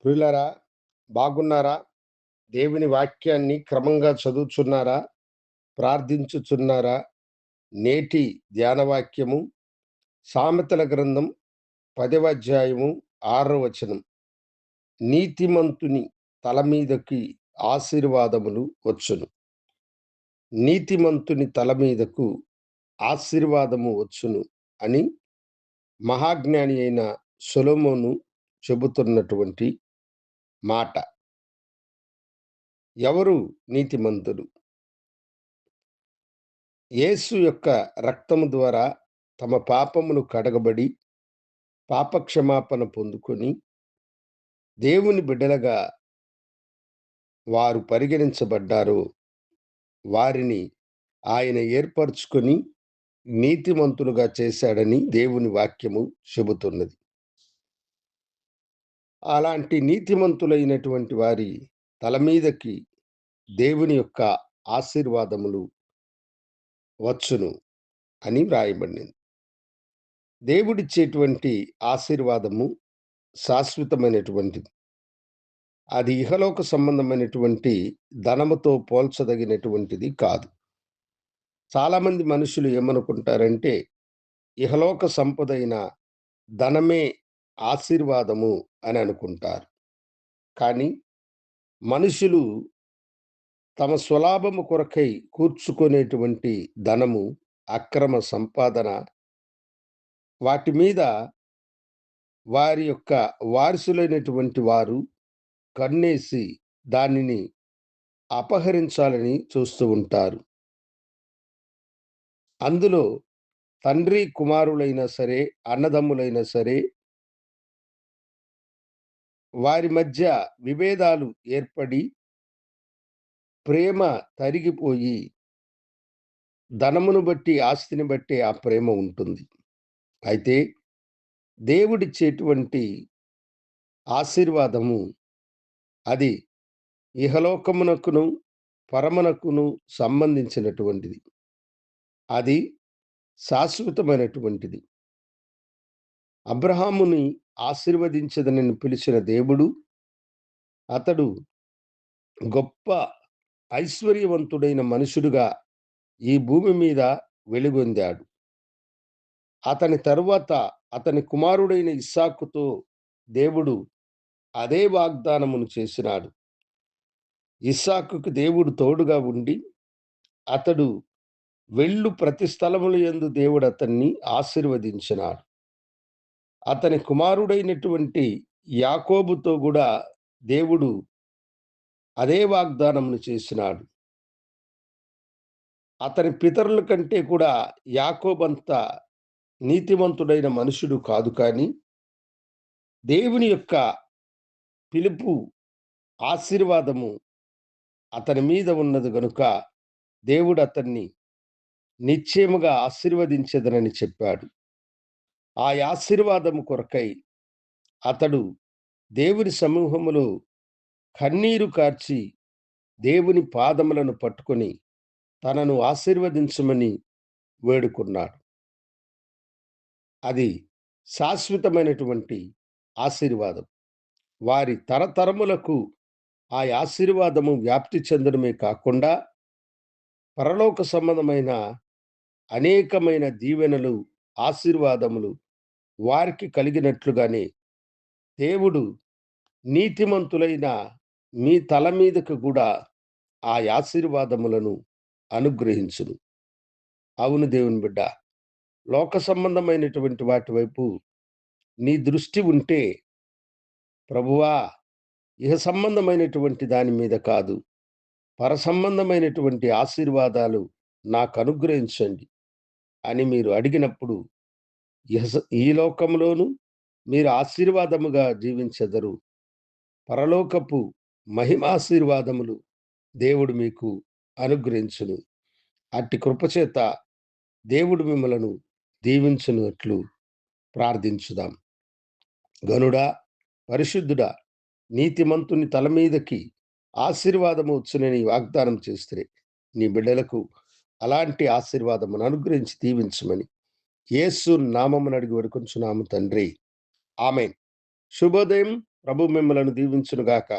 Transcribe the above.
ప్రియులారా, బాగున్నారా? దేవుని వాక్యాన్ని క్రమంగా చదువుచున్నారా? ప్రార్థించుచున్నారా? నేటి ధ్యాన వాక్యము సామెతల గ్రంథం 10వ అధ్యాయము 6వ వచనం. నీతిమంతుని తల మీదకి ఆశీర్వాదములు వచ్చును. నీతిమంతుని తల మీదకు ఆశీర్వాదము వచ్చును అని మహాజ్ఞాని అయిన సొలొమోను చెబుతున్నటువంటి మాట. ఎవరు నీతిమంతులు? యేసు యొక్క రక్తము ద్వారా తమ పాపములు కడగబడి, పాపక్షమాపణ పొందుకొని, దేవుని బిడ్డలుగా వారు పరిగణించబడ్డారో, వారిని ఆయన ఏర్పరచుకొని నీతిమంతులుగా చేశాడని దేవుని వాక్యము చెబుతున్నది. అలాంటి నీతిమంతులైనటువంటి వారి తల మీదకి దేవుని యొక్క ఆశీర్వాదములు వచ్చును అని వ్రాయబడింది. దేవుడిచ్చేటువంటి ఆశీర్వాదము శాశ్వతమైనటువంటిది. అది ఇహలోక సంబంధమైనటువంటి ధనముతో పోల్చదగినటువంటిది కాదు. చాలామంది మనుషులు ఏమనుకుంటారంటే, ఇహలోక సంపదైన ధనమే ఆశీర్వాదము అని అనుకుంటారు. కానీ మనుషులు తమ స్వలాభము కొరకై కూర్చుకునేటువంటి ధనము, అక్రమ సంపాదన, వాటి మీద వారి యొక్క వారసులైనటువంటి వారు కన్నేసి దానిని అపహరించాలని చూస్తూ ఉంటారు. అందులో తండ్రి కుమారులైనా సరే, అన్నదమ్ములైనా సరే, వారి మధ్య విభేదాలు ఏర్పడి, ప్రేమ తరిగిపోయి, ధనమును బట్టి, ఆస్తిని బట్టి ఆ ప్రేమ ఉంటుంది. అయితే దేవుడిచ్చేటువంటి ఆశీర్వాదము అది ఇహలోకమునకును, పరమునకును సంబంధించినటువంటిది. అది శాశ్వతమైనటువంటిది. అబ్రహాముని ఆశీర్వదించదనని పిలిచిన దేవుడు, అతడు గొప్ప ఐశ్వర్యవంతుడైన మనుషుడుగా ఈ భూమి మీద వెలుగొందాడు. అతని తరువాత అతని కుమారుడైన ఇస్సాకుతో దేవుడు అదే వాగ్దానమును చేసినాడు. ఇస్సాకుకు దేవుడు తోడుగా ఉండి, అతడు వెళ్ళు ప్రతి స్థలముల యందు దేవుడు అతన్ని ఆశీర్వదించినాడు. అతని కుమారుడైనటువంటి యాకోబుతో కూడా దేవుడు అదే వాగ్దానమును చేసినాడు. అతని పితరుల కంటే కూడా యాకోబంత నీతిమంతుడైన మనుషుడు కాదు, కానీ దేవుని యొక్క పిలుపు, ఆశీర్వాదము అతని మీద ఉన్నది గనుక దేవుడు అతన్ని నిశ్చయముగా ఆశీర్వదించెదనని చెప్పాడు. ఆ ఆశీర్వాదము కొరకై అతడు దేవుని సమూహములో కన్నీరు కార్చి దేవుని పాదములను పట్టుకొని తనను ఆశీర్వదించమని వేడుకున్నాడు. అది శాశ్వతమైనటువంటి ఆశీర్వాదం. వారి తరతరములకు ఆ ఆశీర్వాదము వ్యాప్తి చెందడమే కాకుండా, పరలోక సంబంధమైన అనేకమైన దీవెనలు, ఆశీర్వాదములు వారికి కలిగినట్లుగానే దేవుడు నీతిమంతులైన మీ తల మీదకు కూడా ఆ ఆశీర్వాదములను అనుగ్రహించును. అవును దేవుని బిడ్డ, లోక సంబంధమైనటువంటి వాటి వైపు నీ దృష్టి ఉంటే, ప్రభువా, ఇహ సంబంధమైనటువంటి దాని మీద కాదు, పరసంబంధమైనటువంటి ఆశీర్వాదాలు నాకు అనుగ్రహించండి అని మీరు అడిగినప్పుడు, ఈ లోకంలోను మీరు ఆశీర్వాదముగా జీవించెదరు. పరలోకపు మహిమాశీర్వాదములు దేవుడు మీకు అనుగ్రహించును. అట్టి కృపచేత దేవుడు మిమ్మలను దీవించునట్లు ప్రార్థించుదాం. గనుడా, పరిశుద్ధుడా, నీతిమంతుని తల మీదకి ఆశీర్వాదము వచ్చునని వాగ్దానం చేస్తే, నీ బిడ్డలకు అలాంటి ఆశీర్వాదమును అనుగ్రహించి దీవించమని యేసు నామమున అడిగి వేడుకొనుచున్నాము తండ్రి. ఆమేన్. శుభోదయం. ప్రభు మిమ్మలను దీవించునుగాక.